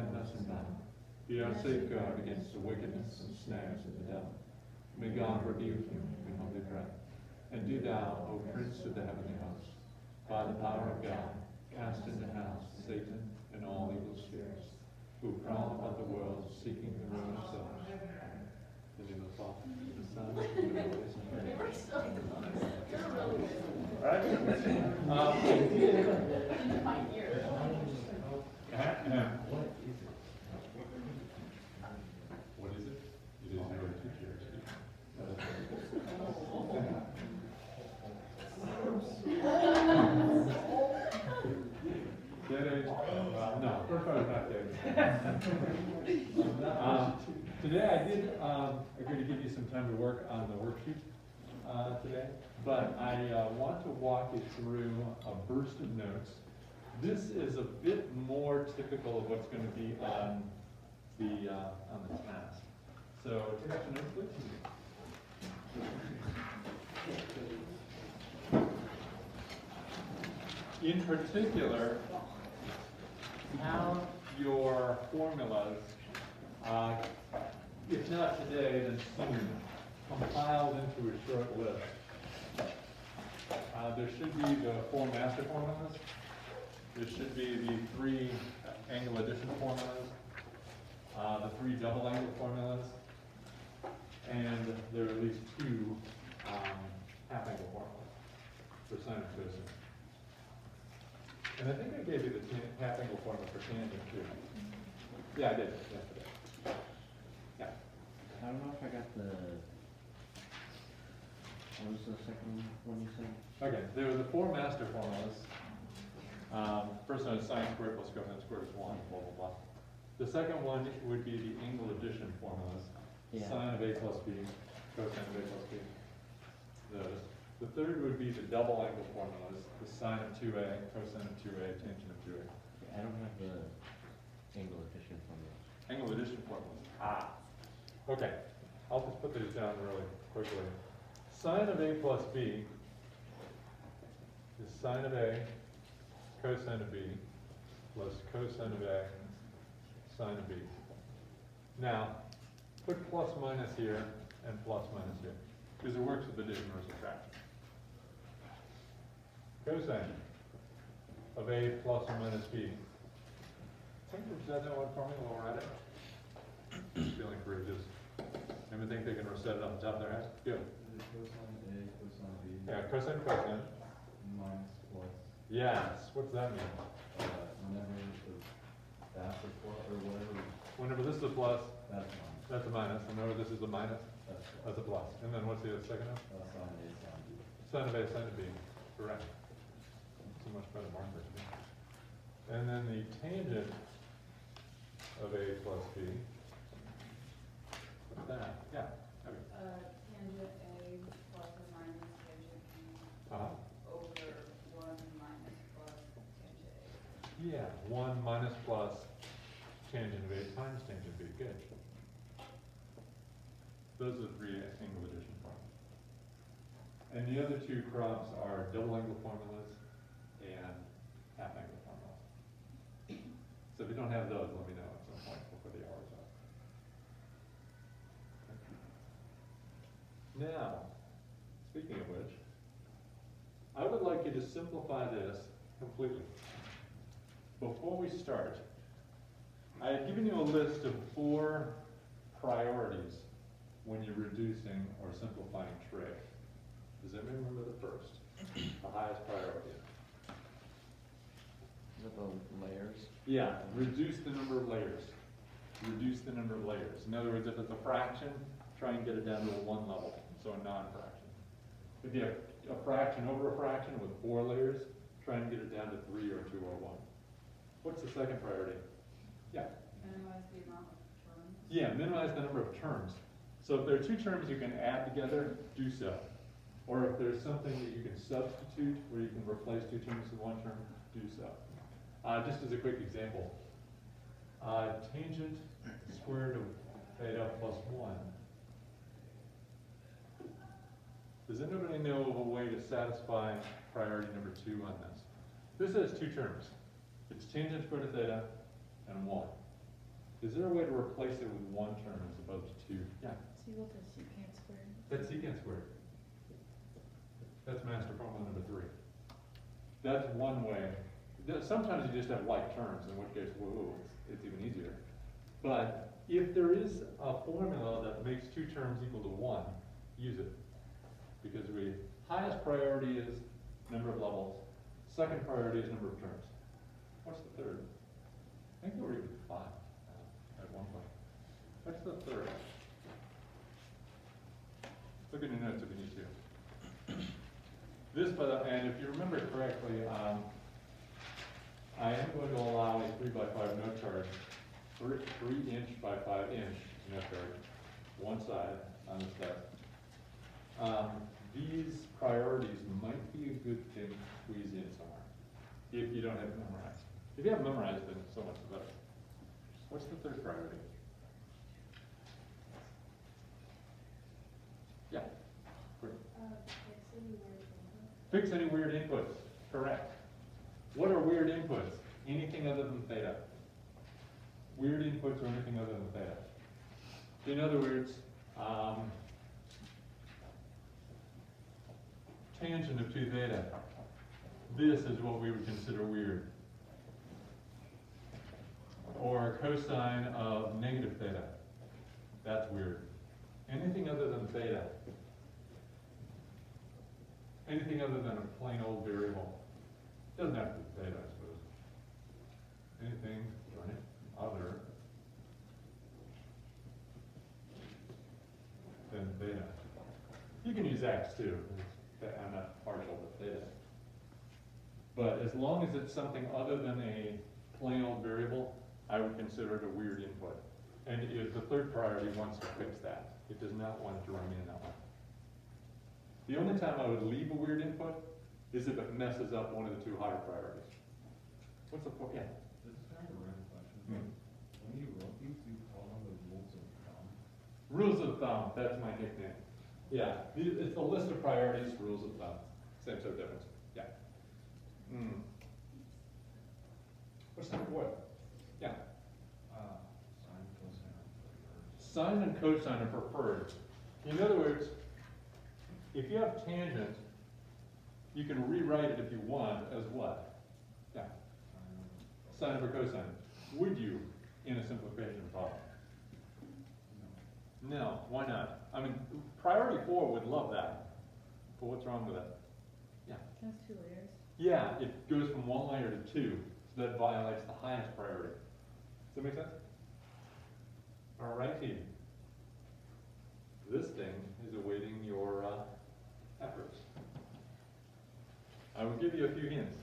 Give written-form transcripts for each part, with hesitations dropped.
defend us in battle. Be our safeguard against the wickedness and snares of the devil. May God rebuke you, we humbly pray. And do thou, O Prince of the heavenly host, by the power of God, cast into hell Satan and all evil spirits, who prowl about the world seeking the ruin of souls. In the name of the Father, and the Son, and the Holy Spirit. All right. What is it? It is your teacher. Dead age? No, first part is not dead. Today I did agree to give you some time to work on the worksheet today, but I want to walk you through a burst of notes. This is a bit more typical of what's going to be on the task. So take out your notes, please. In particular, have your formulas, if not today, then soon, compiled into a short list. There should be the 4 master formulas. There should be the 3 angle addition formulas, the 3 double angle formulas, and there are at least 2 half angle formulas for sine and cosine. And I think I gave you the half angle formula for tangent too. Yeah, I did yesterday. Yeah. I don't know if I got the, what was the second one you said? Okay, there were the 4 master formulas. First one is sine squared plus cosine squared is 1, blah, blah, blah. The second one would be the angle addition formulas. Yeah. Sine of A plus B, cosine of A plus B. Those. The third would be the double angle formulas, the sine of 2A, cosine of 2A, tangent of 2A. I don't have the angle addition formula. Angle addition formulas. Okay, I'll just put these down really quickly. Sine of A plus B is sine of A, cosine of B, plus cosine of A, sine of B. Now, put plus minus here and plus minus here, because it works with addition or subtraction. Cosine of A plus or minus B. Somebody said that one for me while we're at it. Just feeling courageous. Anyone think they can recite it off the top of their head? Good. Cosine A, cosine B. Yeah, cosine, cosine. Minus plus. Yes. What's that mean? Whenever the that or plus or whatever, Whenever this is a plus, that's minus. that's a minus. And whenever this is a minus, That's that's a plus. And then what's the second one? sine A, sine B. Sine of A, sine of B. Correct. So much better markers. And then the tangent of A plus B. What's that? Yeah. Okay. Tangent A plus or minus tangent B over 1 minus plus tangent A. Yeah, 1 minus plus tangent of A times tangent B. Good. Those are the 3 angle addition formulas. And the other 2 crops are double angle formulas and half angle formulas. So if you don't have those, let me know at some point before the hour's up. Now, speaking of which, I would like you to simplify this completely. Before we start, I had given you a list of 4 priorities when you're reducing or simplifying trig. Does anyone remember the first? The highest priority. Is it the layers? Yeah, reduce the number of layers. Reduce the number of layers. In other words, if it's a fraction, try and get it down to a 1 level, so a non-fraction. If you have a fraction over a fraction with 4 layers, try and get it down to 3 or 2 or 1. What's the second priority? Yeah. Minimize the amount of terms. Yeah, minimize the number of terms. So if there are 2 terms you can add together, do so. Or if there's something that you can substitute where you can replace 2 terms with 1 term, do so. Just as a quick example, tangent square root of theta plus 1. Does anybody know of a way to satisfy priority number 2 on this? This has 2 terms. It's tangent squared of theta and 1. Is there a way to replace it with one term as opposed to two? Yeah, So you got the secant squared. that's secant squared. That's master formula number 3. That's one way. Sometimes you just have like terms, in which case, whoa, it's even easier. But if there is a formula that makes 2 terms equal to 1, use it. Because highest priority is number of levels, second priority is number of terms. What's the third? I think there were even 5 at one point. What's the third? Look at your notes if you need to. This, and if you remember correctly, I am going to allow a 3 by 5 note card, 3 inch by 5 inch note card, one side on this test. These priorities might be a good thing to squeeze in somewhere, if you don't have it memorized. If you have it memorized, then so much the better. What's the third priority? Yeah. Great. Fix any weird inputs. Correct. What are weird inputs? Anything other than theta. Weird inputs are anything other than theta. In other words, tangent of 2 theta. This is what we would consider weird. Or cosine of negative theta. That's weird. Anything other than theta. Anything other than a plain old variable. Doesn't have to be theta, I suppose. Anything other than theta. You can use x too. I'm not partial to theta. But as long as it's something other than a plain old variable, I would consider it a weird input. And the third priority wants to fix that. It does not want it to remain that way. The only time I would leave a weird input is if it messes up one of the 2 higher priorities. What's the point? Yeah. This is kind of a random question. Hmm. When you wrote these, you call them the rules of thumb. Rules of thumb, that's my nickname. Yeah, it's the list of priorities, rules of thumb. Same sort of difference. Yeah. What's number 4? Yeah. Sine, cosine, Sine and cosine are preferred. In other words, if you have tangent, you can rewrite it if you want as what? Yeah, sine over cosine. Would you in a simplification problem? No, why not? I mean, priority 4 would love that. But what's wrong with it? Yeah. It has 2 layers. Yeah, it goes from 1 layer to 2, so that violates the highest priority. Does that make sense? All righty. This thing is awaiting your efforts. I will give you a few hints.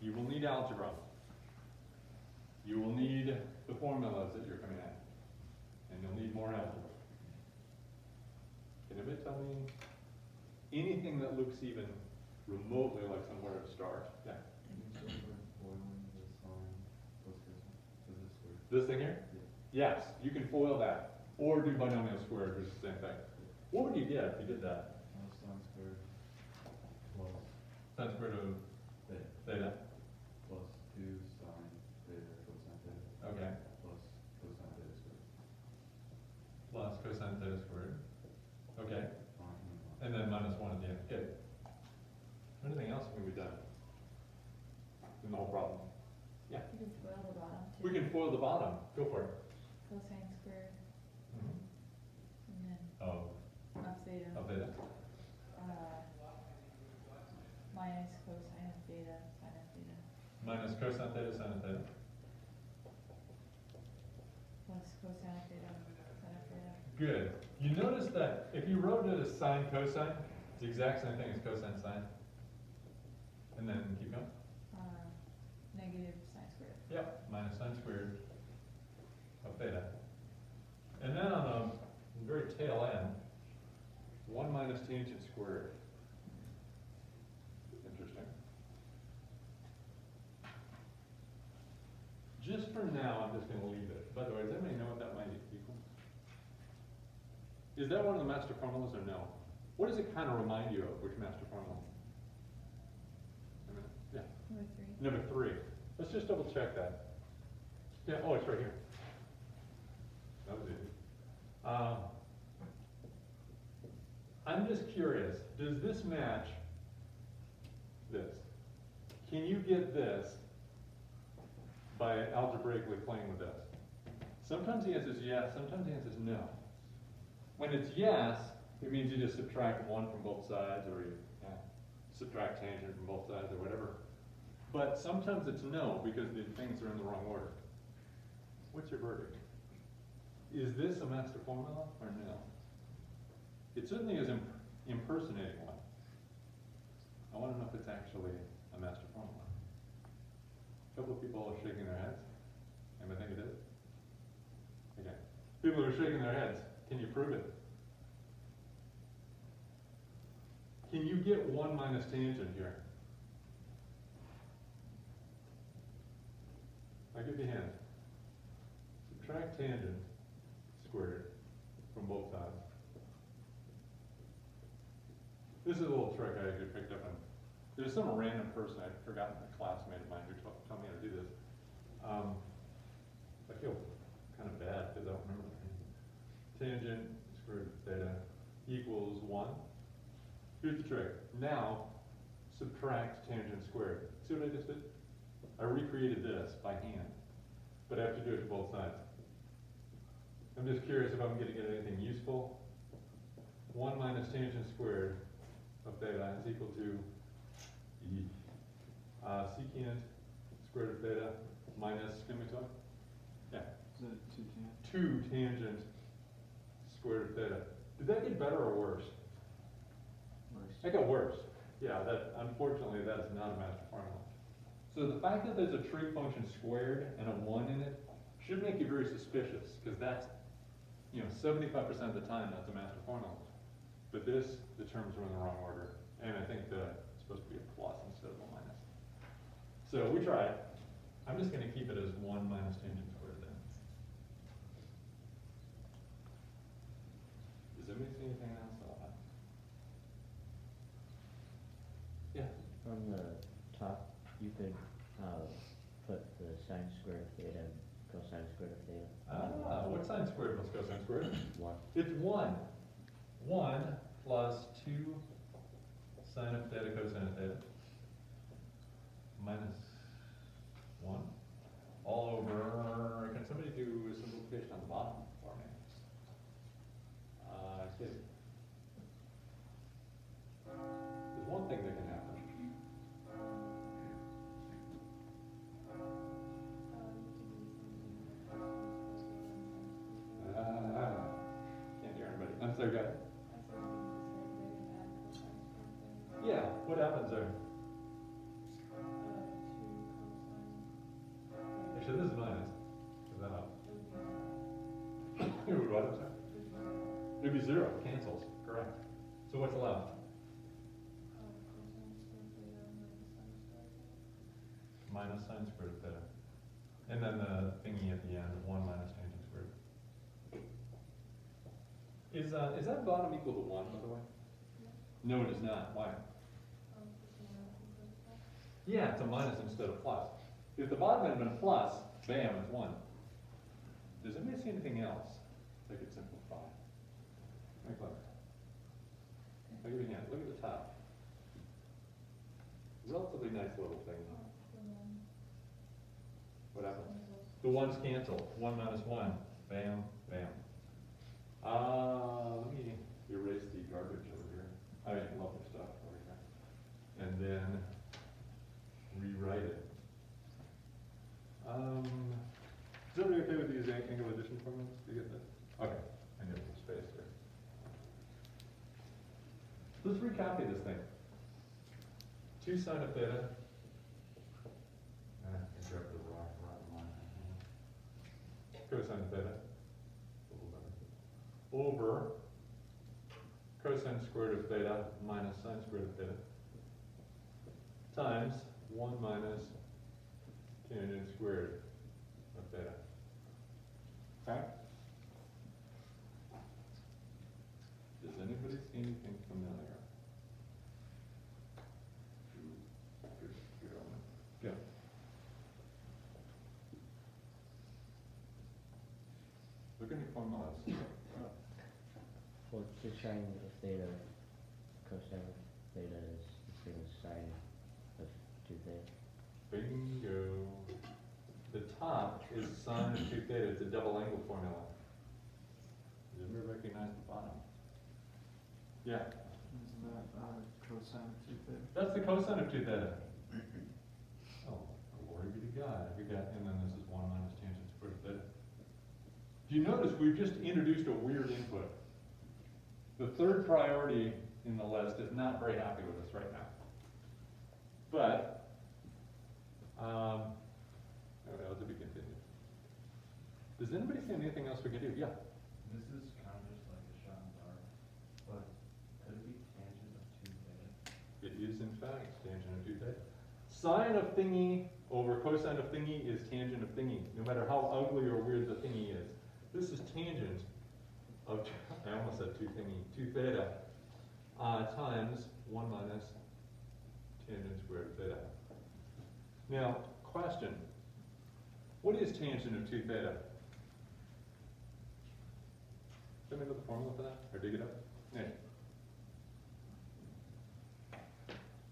You will need algebra. You will need the formulas that you're coming at. And you'll need more algebra. Can anybody tell me anything that looks even remotely like somewhere to start? Yeah. This thing here? Yes, you can foil that. Or do binomial squared, which is the same thing. What would you get if you did that? Sine squared plus Sine squared of theta. plus 2 sine theta cosine theta. Okay. Plus cosine theta squared. Plus cosine theta squared. Okay. Fine. And then minus 1 at the end. Good. Anything else can be done in the whole problem? Yeah. You can foil the bottom too. We can foil the bottom. Go for it. Cosine squared, Mm-hmm. and then Of theta. theta. Minus cosine of theta, sine of theta. Minus cosine theta, sine of theta. Plus cosine of theta, sine of theta. Good. You notice that if you wrote it as sine cosine, it's the exact same thing as cosine sine. And then keep going. Negative sine squared. Yep, minus sine squared of theta. And then on the very tail end, 1 minus tangent squared. Interesting. Just for now, I'm just going to leave it. By the way, does anybody know what that might equal? Is that one of the master formulas or no? What does it kind of remind you of? Which master formula? Yeah. Number 3. Number 3. Let's just double check that. Yeah, oh, it's right here. I'm just curious, does this match this? Can you get this by algebraically playing with this? Sometimes the answer is yes, sometimes the answer is no. When it's yes, it means you just subtract one from both sides, or you subtract tangent from both sides, or whatever. But sometimes it's no, because the things are in the wrong order. What's your verdict? Is this a master formula, or no? It certainly is impersonating one. I want to know if it's actually a master formula. A couple of people are shaking their heads. Anybody think it is? Okay. People who are shaking their heads, can you prove it? Can you get 1 minus tangent here? I'll give you a hand. Subtract tangent squared from both sides. This is a little trick I actually picked up on. There's some random person, I'd forgotten, a classmate of mine who told me how to do this. I feel kind of bad because I don't remember the name. Tangent square root of theta equals 1. Here's the trick. Now, subtract tangent squared. See what I just did? I recreated this by hand, but I have to do it to both sides. I'm just curious if I'm going to get anything useful. 1 minus tangent squared of theta is equal to secant square root of theta minus, can we talk? Yeah. Is it 2 tangent square root of theta. Did that get better or worse? That got worse. Yeah, that unfortunately that is not a master formula. So the fact that there's a trig function squared and a 1 in it should make you very suspicious, because that's, 75% of the time that's a master formula. But this, the terms are in the wrong order, and I think it's supposed to be a plus instead of a minus. So we tried. I'm just going to keep it as 1 minus tangent squared then. Does anybody see anything else on that? Yeah. From the top, you could put the sine squared of theta and cosine squared of theta. What sine squared plus cosine squared? 1. It's 1. 1 plus 2 sine of theta cosine of theta minus 1 all over, can somebody do a simplification on the bottom for me? Kid. There's one thing that can happen. Can't hear anybody. I'm sorry, go ahead. Yeah, what happens there? Actually, this is minus. Is that up? It would what, I'm sorry? It would be 0, cancels, correct. So what's left? Minus sine squared of theta. And then the thingy at the end, 1 minus tangent squared. Is that bottom equal to 1, by the way? No, it is not. Why? Yeah, it's a minus instead of plus. If the bottom had been plus, bam, it's 1. Does anybody see anything else that could simplify? Very clever. I'll give you a hand. Look at the top. Relatively nice little thing. What happens? The 1's cancel. 1 minus 1. Bam, bam. Let me erase the garbage over here. I mean, lovely stuff over here. And then rewrite it. Is everybody okay with these angle addition formulas? Do you get that? Okay, I need some space here. Let's recopy this thing. 2 sine of theta. I grabbed the wrong line. Cosine of theta. Over cosine squared of theta minus sine squared of theta times 1 minus tangent squared of theta. Okay? Does anybody see anything familiar? Yeah. Look at your formulas. For 2 sine of theta cosine of theta is the same as sine of two theta. Bingo. The top is sine of 2 theta, it's a double angle formula. Does everybody recognize the bottom? Yeah, Isn't that, cosine of 2 theta? that's the cosine of 2 theta. Oh, glory be to God, we got, and then this is 1 minus tangent squared of theta. Do you notice we've just introduced a weird input? The third priority in the list is not very happy with us right now. But, well, to be continued. Does anybody see anything else we can do? Yeah. This is kind of just like a shot in the dark, but could it be tangent of 2 theta? It is in fact tangent of 2 theta. Sine of thingy over cosine of thingy is tangent of thingy, no matter how ugly or weird the thingy is. This is tangent of, I almost said 2 thingy, 2 theta, times 1 minus tangent squared of theta. Now, question. What is tangent of 2 theta? Tell me what the formula for that, or dig it up? Yeah.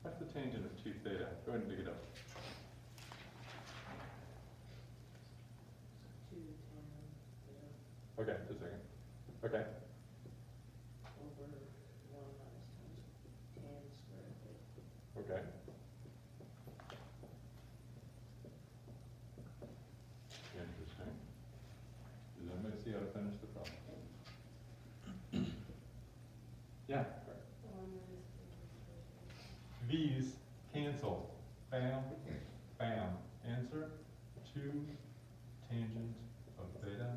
What's the tangent of 2 theta? Go ahead and dig it up. 2 tan theta Okay, just a second. Okay, over 1 minus tan squared theta. okay. Interesting. Does anybody see how to finish the problem? Yeah. 1 minus tan These cancel. Bam, bam. Answer, 2 tangent of theta,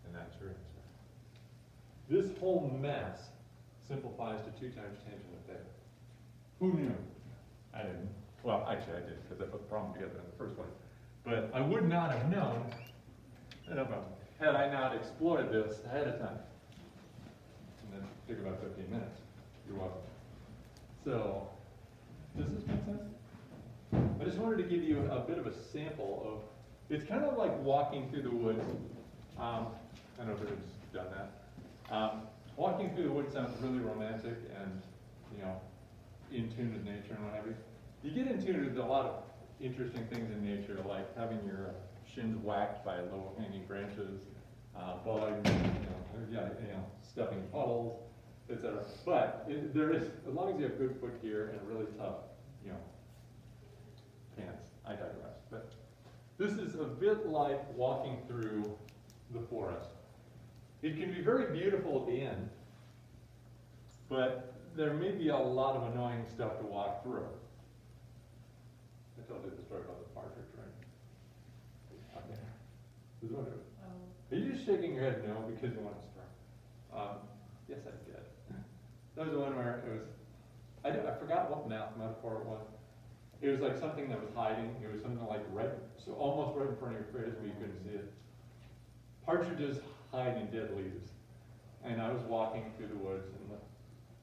and that's your answer. This whole mess simplifies to 2 times tangent of theta. Who knew? I didn't. Well, actually I did, because I put the problem together in the first place. But I would not have known, had I not explored this ahead of time. And then it took about 15 minutes. You're welcome. So, does this make sense? I just wanted to give you a bit of a sample of, it's kind of like walking through the woods. I don't know if everyone's done that. Walking through the woods sounds really romantic and, you know, in tune with nature and what have you. You get in tune with a lot of interesting things in nature, like having your shins whacked by low-hanging branches, bugs, stepping puddles, etc. But there is, as long as you have good foot gear and really tough, pants. I digress. But this is a bit like walking through the forest. It can be very beautiful at the end, but there may be a lot of annoying stuff to walk through. I told you the story about the partridge, right? Okay. This one, are you just shaking your head no because you want to start? Yes, I did. That was the one where it was, I forgot what metaphor it was. It was like something that was hiding. It was something like so almost right in front of your face where you couldn't see it. Partridges hide in dead leaves. And I was walking through the woods in the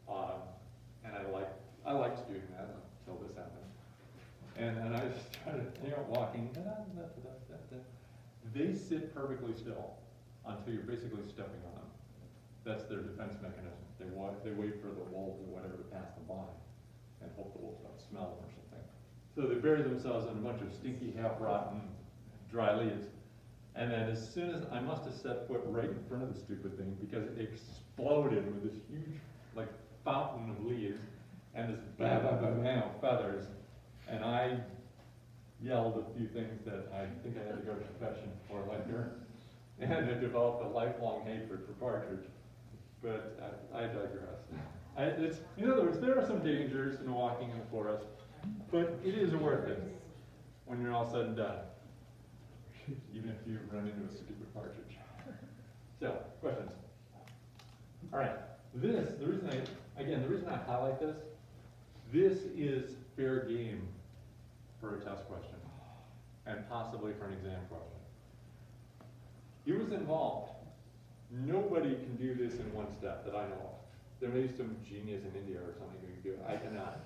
autumn, and I liked doing that until this happened. And I just started, walking. They sit perfectly still until you're basically stepping on them. That's their defense mechanism. They wait for the wolves or whatever to pass them by and hope the wolves don't smell them or something. So they bury themselves in a bunch of stinky, half-rotten, dry leaves. And then as soon as I must have set foot right in front of the stupid thing because it exploded with this huge, like, fountain of leaves and this bam feathers. And I yelled a few things that I think I had to go to confession for later. And I developed a lifelong hatred for partridge. But I digress. In other words, there are some dangers in walking in the forest, but it is worth it when you're all said and done. Even if you run into a stupid partridge. So, questions? All right. The reason I highlight this is fair game for a test question, and possibly for an exam question. It was involved. Nobody can do this in one step that I know of. There may be some genius in India or something who can do it. I cannot.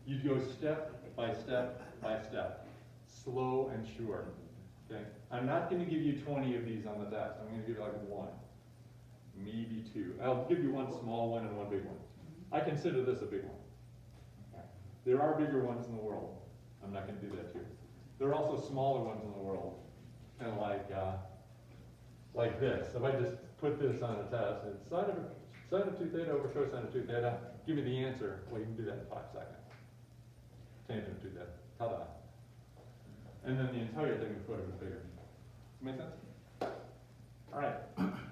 You go step by step by step, slow and sure. Okay? I'm not going to give you 20 of these on the test. I'm going to give you like one. maybe two. I'll give you one small one and one big one. I consider this a big one. There are bigger ones in the world. I'm not gonna do that to you. There are also smaller ones in the world, kind of like this. If I just put this on a test, and sine of 2 theta over cosine of 2 theta, give me the answer. Well, you can do that in 5 seconds. Tangent of 2 theta, ta-da. And then the entire thing would put it bigger. Make sense? All right.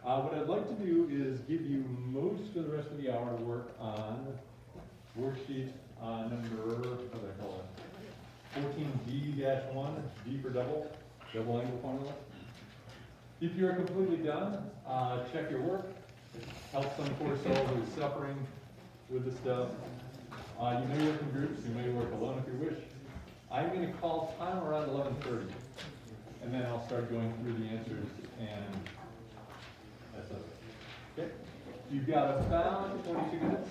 What I'd like to do is give you most of the rest of the hour to work on worksheet number, what do I call it? 14D-1, D for double angle formula. If you're completely done, check your work. Help some poor soul who's suffering with the stuff. You may work in groups, you may work alone if you wish. I'm going to call time around 11:30, and then I'll start going through the answers, and that's it. Okay? You've got about 22 minutes.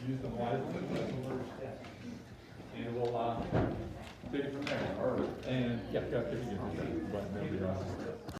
Use them wisely. And we'll take it from there. And yeah, got 50 minutes, but that'll be awesome.